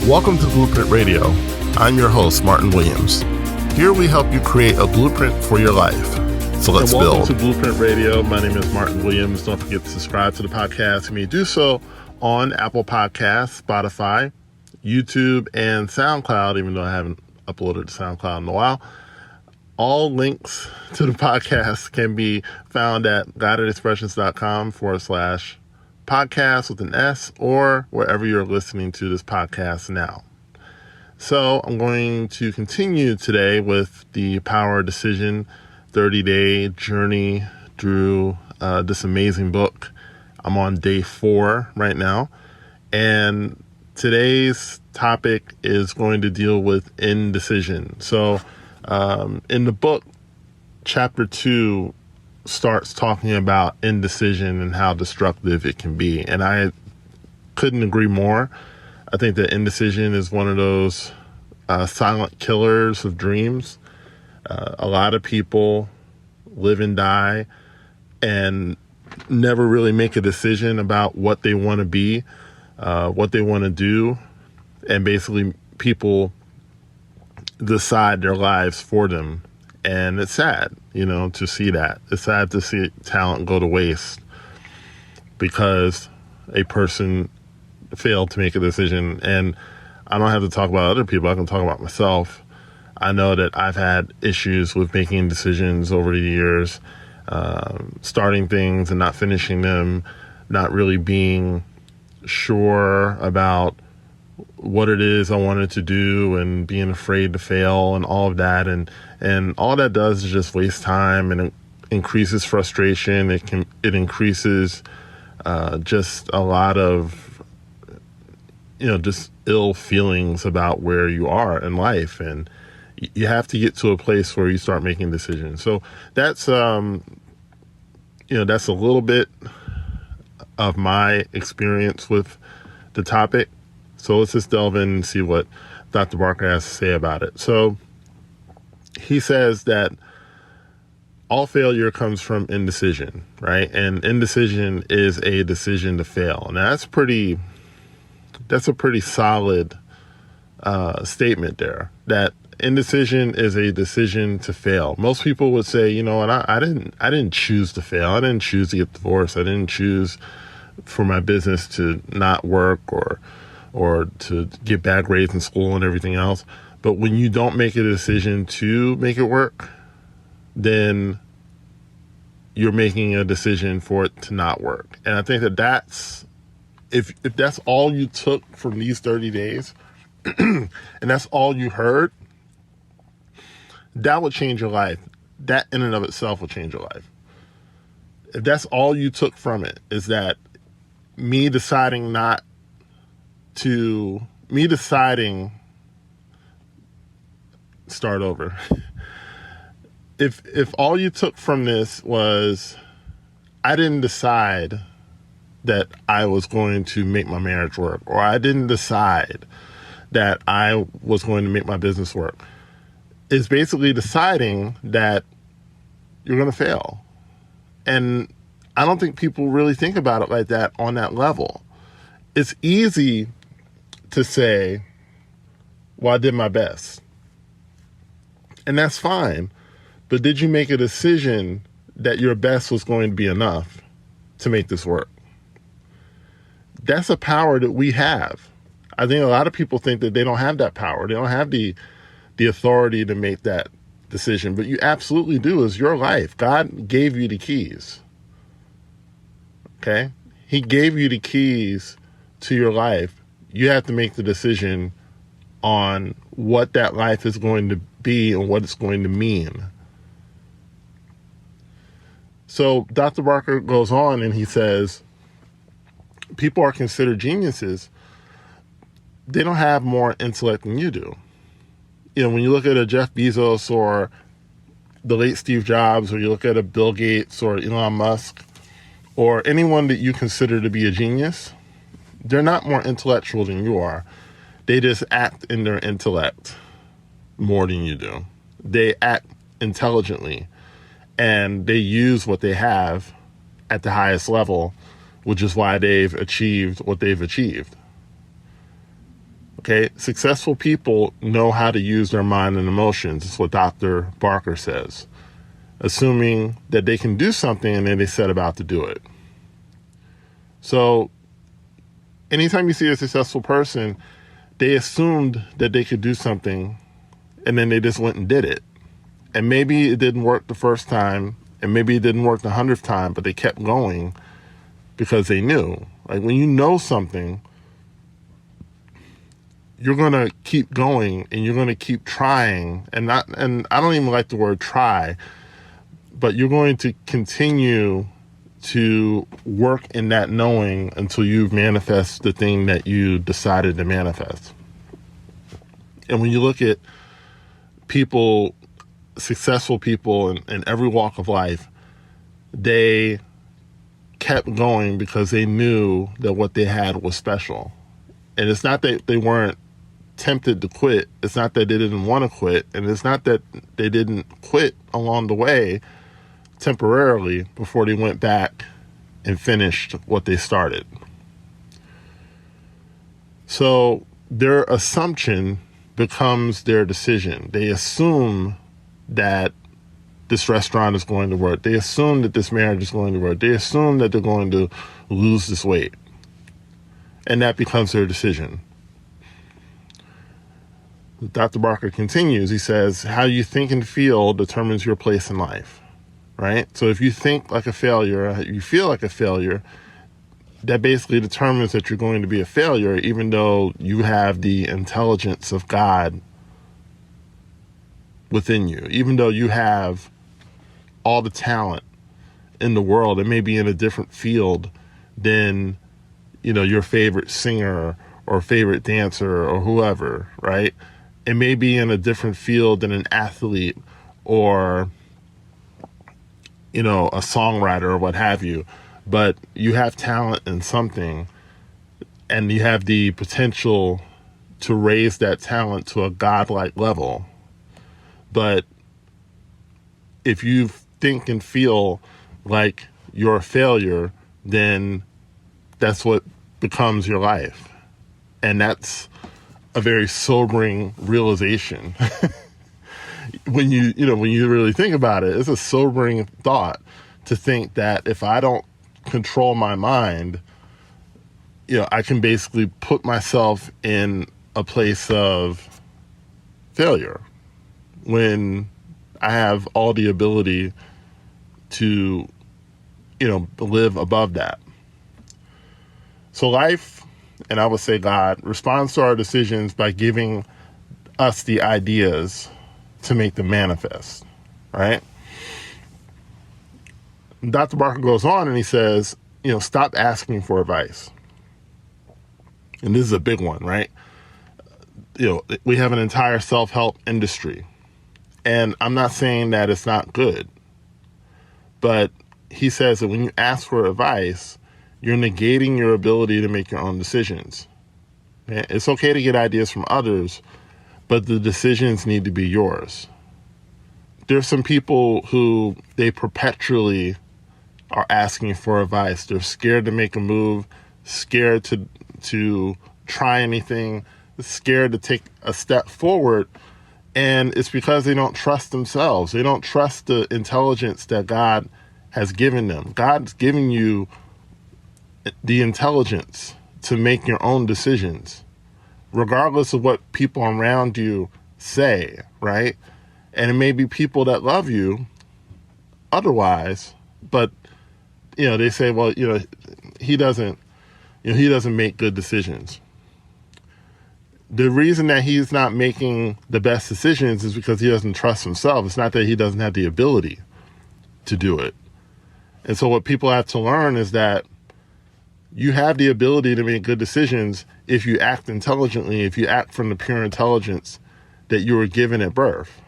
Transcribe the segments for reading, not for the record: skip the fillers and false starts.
Welcome to Blueprint Radio. I'm your host, Martin Williams. Here we help you create a blueprint for your life. So let's build. Welcome to Blueprint Radio. My name is Martin Williams. Don't forget to subscribe to the podcast. You may do so on Apple Podcasts, Spotify, YouTube, and SoundCloud, even though I haven't uploaded to SoundCloud in a while. All links to the podcast can be found at guidedexpressions.com/podcast with an S, or wherever you're listening to this podcast now. So I'm going to continue today with the Power of Decision 30-day journey through this amazing book. I'm on day 4 right now. And today's topic is going to deal with indecision. So in the book, chapter 2 starts talking about indecision and how destructive it can be. And I couldn't agree more. I think that indecision is one of those silent killers of dreams. A lot of people live and die and never really make a decision about what they want to be, what they want to do. And basically people decide their lives for them. And it's sad, to see that. It's sad to see talent go to waste because a person failed to make a decision. And I don't have to talk about other people. I can talk about myself. I know that I've had issues with making decisions over the years, starting things and not finishing them, not really being sure about what it is I wanted to do and being afraid to fail and all of that. And all that does is just waste time, and it increases frustration. It increases just a lot of, just ill feelings about where you are in life. And you have to get to a place where you start making decisions. So that's, that's a little bit of my experience with the topic. So let's just delve in and see what Dr. Barker has to say about it. So he says that all failure comes from indecision, right? And indecision is a decision to fail. Now that's a pretty solid statement there, that indecision is a decision to fail. Most people would say, I didn't choose to fail. I didn't choose to get divorced. I didn't choose for my business to not work or to get bad grades in school and everything else. But when you don't make a decision to make it work, then you're making a decision for it to not work. And I think that's, if that's all you took from these 30 days, and that's all you heard, that would change your life. That in and of itself will change your life. If that's all you took from it, is that me deciding start over. If all you took from this was, I didn't decide that I was going to make my marriage work, or I didn't decide that I was going to make my business work, it's basically deciding that you're going to fail. And I don't think people really think about it like that on that level. It's easy to say, well, I did my best. And that's fine. But did you make a decision that your best was going to be enough to make this work? That's a power that we have. I think a lot of people think that they don't have that power. They don't have the authority to make that decision. But you absolutely do. It's your life. God gave you the keys. Okay? He gave you the keys to your life. You have to make the decision on what that life is going to be and what it's going to mean. So Dr. Barker goes on and he says, people are considered geniuses. They don't have more intellect than you do. When you look at a Jeff Bezos or the late Steve Jobs, or you look at a Bill Gates or Elon Musk, or anyone that you consider to be a genius, they're not more intellectual than you are. They just act in their intellect more than you do. They act intelligently, and they use what they have at the highest level, which is why they've achieved what they've achieved. Okay, successful people know how to use their mind and emotions. It's what Dr. Barker says, assuming that they can do something and then they set about to do it. So anytime you see a successful person, they assumed that they could do something and then they just went and did it. And maybe it didn't work the first time, and maybe it didn't work the 100th time, but they kept going because they knew. Like, when you know something, you're going to keep going and you're going to keep trying, and I don't even like the word try, but you're going to continue to work in that knowing until you manifest the thing that you decided to manifest. And when you look at people, successful people in every walk of life, they kept going because they knew that what they had was special. And it's not that they weren't tempted to quit. It's not that they didn't want to quit. And it's not that they didn't quit along the way temporarily before they went back and finished what they started. So their assumption becomes their decision. They assume that this restaurant is going to work. They assume that this marriage is going to work. They assume that they're going to lose this weight. And that becomes their decision. Dr. Barker continues. He says, how you think and feel determines your place in life, right? So if you think like a failure, you feel like a failure, that basically determines that you're going to be a failure, even though you have the intelligence of God within you, even though you have all the talent in the world. It may be in a different field than, your favorite singer or favorite dancer or whoever, right? It may be in a different field than an athlete or, a songwriter or what have you, but you have talent in something and you have the potential to raise that talent to a godlike level. But if you think and feel like you're a failure, then that's what becomes your life. And that's a very sobering realization. When you really think about it, it's a sobering thought to think that if I don't control my mind, I can basically put myself in a place of failure when I have all the ability to, live above that. So life, and I would say God, responds to our decisions by giving us the ideas to make them manifest, right? Dr. Barker goes on and he says, stop asking for advice. And this is a big one, right? We have an entire self-help industry. And I'm not saying that it's not good, but he says that when you ask for advice, you're negating your ability to make your own decisions. Okay? It's okay to get ideas from others, but the decisions need to be yours. There's some people who they perpetually are asking for advice. They're scared to make a move, scared to try anything, scared to take a step forward. And it's because they don't trust themselves. They don't trust the intelligence that God has given them. God's given you the intelligence to make your own decisions, regardless of what people around you say, right? And it may be people that love you otherwise, but, they say, well, he doesn't make good decisions. The reason that he's not making the best decisions is because he doesn't trust himself. It's not that he doesn't have the ability to do it. And so what people have to learn is that you have the ability to make good decisions if you act intelligently, if you act from the pure intelligence that you were given at birth.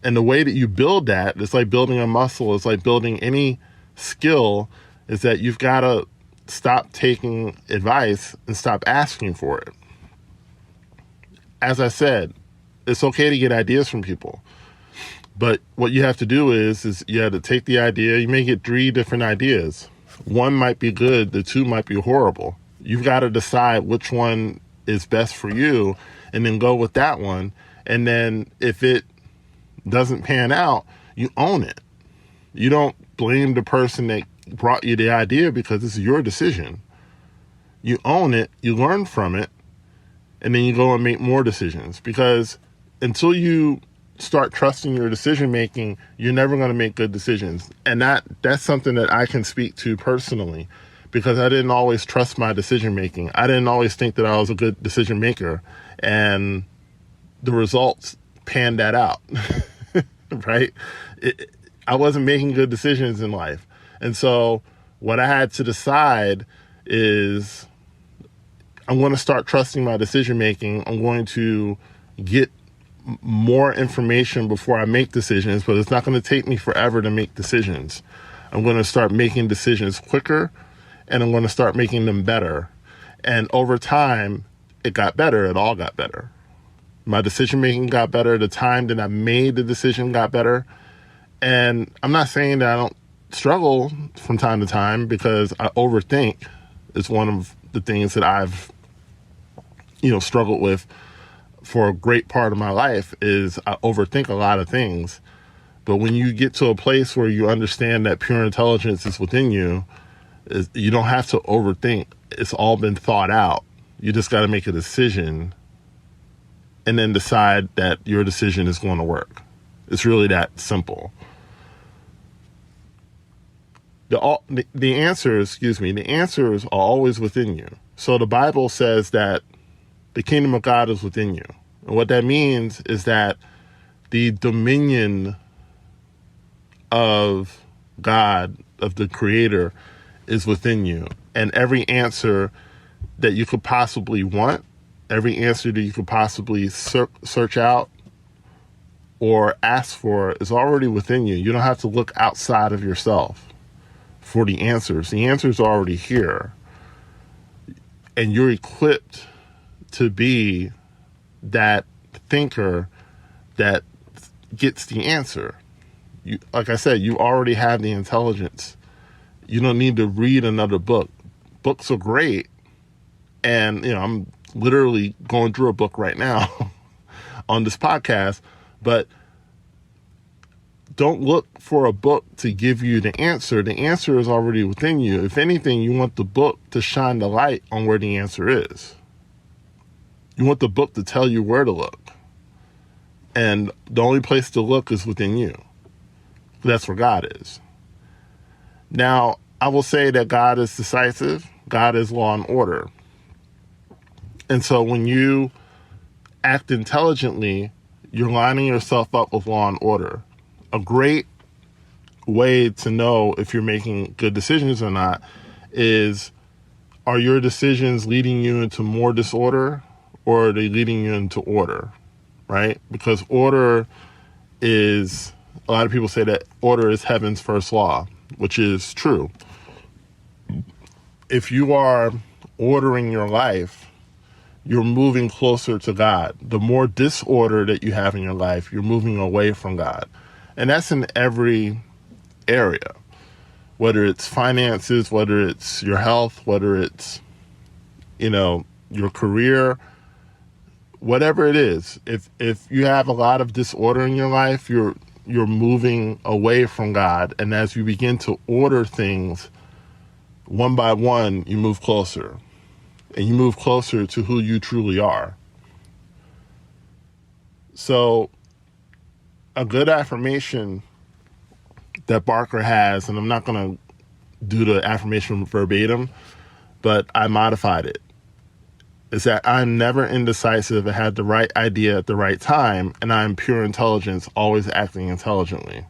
And the way that you build that, it's like building a muscle, it's like building any skill, is that you've got to stop taking advice and stop asking for it. As I said, it's okay to get ideas from people. But what you have to do is you have to take the idea. You may get 3 different ideas. One might be good, the 2 might be horrible. You've got to decide which one is best for you and then go with that one. And then if it doesn't pan out, you own it. You don't blame the person that brought you the idea because this is your decision. You own it, you learn from it, and then you go and make more decisions. Because until you start trusting your decision making, you're never going to make good decisions. And that's something that I can speak to personally, because I didn't always trust my decision making. I didn't always think that I was a good decision maker, and the results panned that out. Right? I wasn't making good decisions in life. And so what I had to decide is I'm going to start trusting my decision making. I'm going to get more information before I make decisions, but it's not going to take me forever to make decisions. I'm going to start making decisions quicker, and I'm going to start making them better. And over time, it got better. It all got better. My decision making got better. The time that I made the decision got better. And I'm not saying that I don't struggle from time to time, because I overthink. It's one of the things that I've, struggled with for a great part of my life, is I overthink a lot of things. But when you get to a place where you understand that pure intelligence is within you, you don't have to overthink. It's all been thought out. You just got to make a decision and then decide that your decision is going to work. It's really that simple. The answers are always within you. So the Bible says that the kingdom of God is within you. And what that means is that the dominion of God, of the Creator, is within you. And every answer that you could possibly want, every answer that you could possibly search out or ask for, is already within you. You don't have to look outside of yourself for the answers. The answers are already here. And you're equipped to be that thinker that gets the answer. Like I said, you already have the intelligence. You don't need to read another book. Books are great. And, I'm literally going through a book right now on this podcast, but don't look for a book to give you the answer. The answer is already within you. If anything, you want the book to shine the light on where the answer is. You want the book to tell you where to look. And the only place to look is within you. That's where God is. Now, I will say that God is decisive. God is law and order. And so when you act intelligently, you're lining yourself up with law and order. A great way to know if you're making good decisions or not is, are your decisions leading you into more disorder, or are they leading you into order, right? Because order is, a lot of people say that order is heaven's first law, which is true. If you are ordering your life, you're moving closer to God. The more disorder that you have in your life, you're moving away from God. And that's in every area, whether it's finances, whether it's your health, whether it's, your career, whatever it is. If you have a lot of disorder in your life, you're moving away from God. And as you begin to order things one by one, you move closer. And you move closer to who you truly are. So a good affirmation that Barker has, and I'm not going to do the affirmation verbatim, but I modified it, is that I'm never indecisive. I had the right idea at the right time, and I'm pure intelligence, always acting intelligently.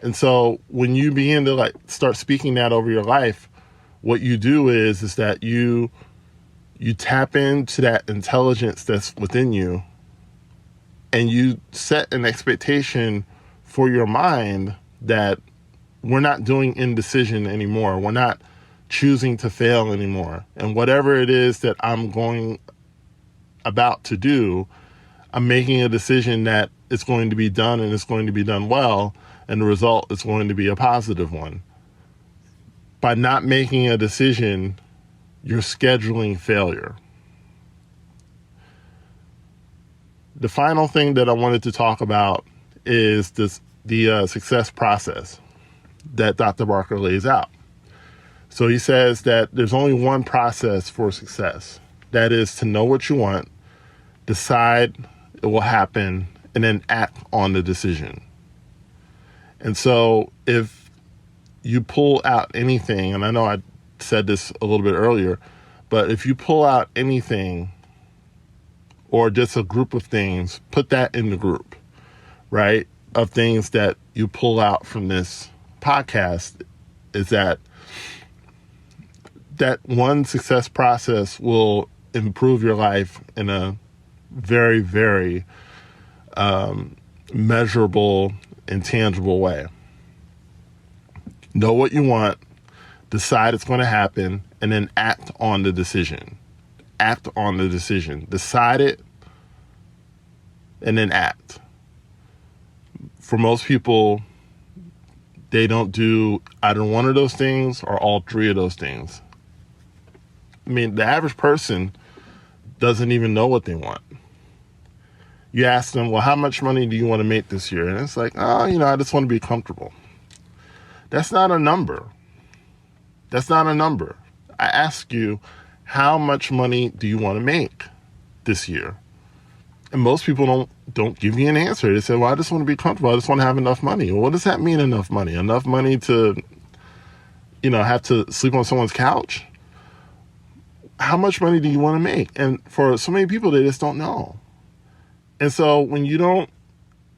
And so when you begin to start speaking that over your life, what you do is that you tap into that intelligence that's within you, and you set an expectation for your mind that we're not doing indecision anymore. We're not choosing to fail anymore. And whatever it is that I'm going about to do, I'm making a decision that it's going to be done, and it's going to be done well, and the result is going to be a positive one. By not making a decision you're scheduling failure. The final thing that I wanted to talk about is the success process that Dr. Barker lays out. So he says that there's only one process for success. That is to know what you want, decide it will happen, and then act on the decision. And so if you pull out anything, and I know I said this a little bit earlier, but if you pull out anything or just a group of things, put that in the group, right, of things that you pull out from this podcast, is that one success process will improve your life in a very, very measurable and tangible way. Know what you want, decide it's going to happen, and then act on the decision. Act on the decision. Decide it, and then act. For most people, they don't do either one of those things or all three of those things. I mean, the average person doesn't even know what they want. You ask them, well, how much money do you want to make this year? And it's like, oh, I just want to be comfortable. That's not a number. That's not a number. I ask you, how much money do you want to make this year? And most people don't give you an answer. They say, well, I just want to be comfortable. I just want to have enough money. Well, what does that mean, enough money? Enough money to, have to sleep on someone's couch? How much money do you want to make? And for so many people, they just don't know. And so when you don't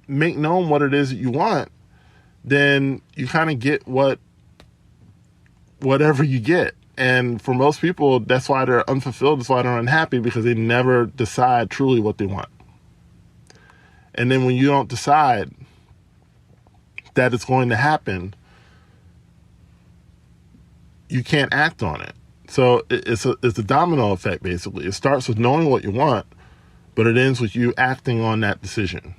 make known what it is that you want, then you kind of get whatever you get. And for most people, that's why they're unfulfilled. That's why they're unhappy, because they never decide truly what they want. And then when you don't decide that it's going to happen, you can't act on it. So it's a domino effect, basically. It starts with knowing what you want, but it ends with you acting on that decision.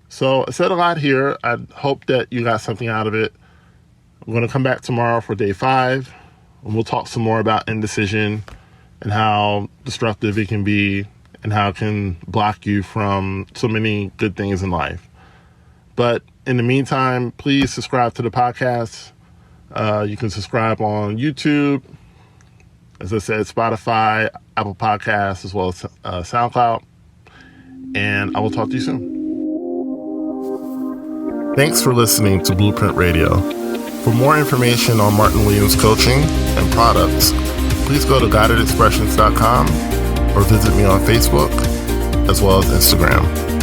So I said a lot here. I hope that you got something out of it. I'm going to come back tomorrow for day 5, and we'll talk some more about indecision and how destructive it can be and how it can block you from so many good things in life. But in the meantime, please subscribe to the podcast. You can subscribe on YouTube, as I said, Spotify, Apple Podcasts, as well as SoundCloud. And I will talk to you soon. Thanks for listening to Blueprint Radio. For more information on Martin Williams coaching and products, please go to guidedexpressions.com or visit me on Facebook as well as Instagram.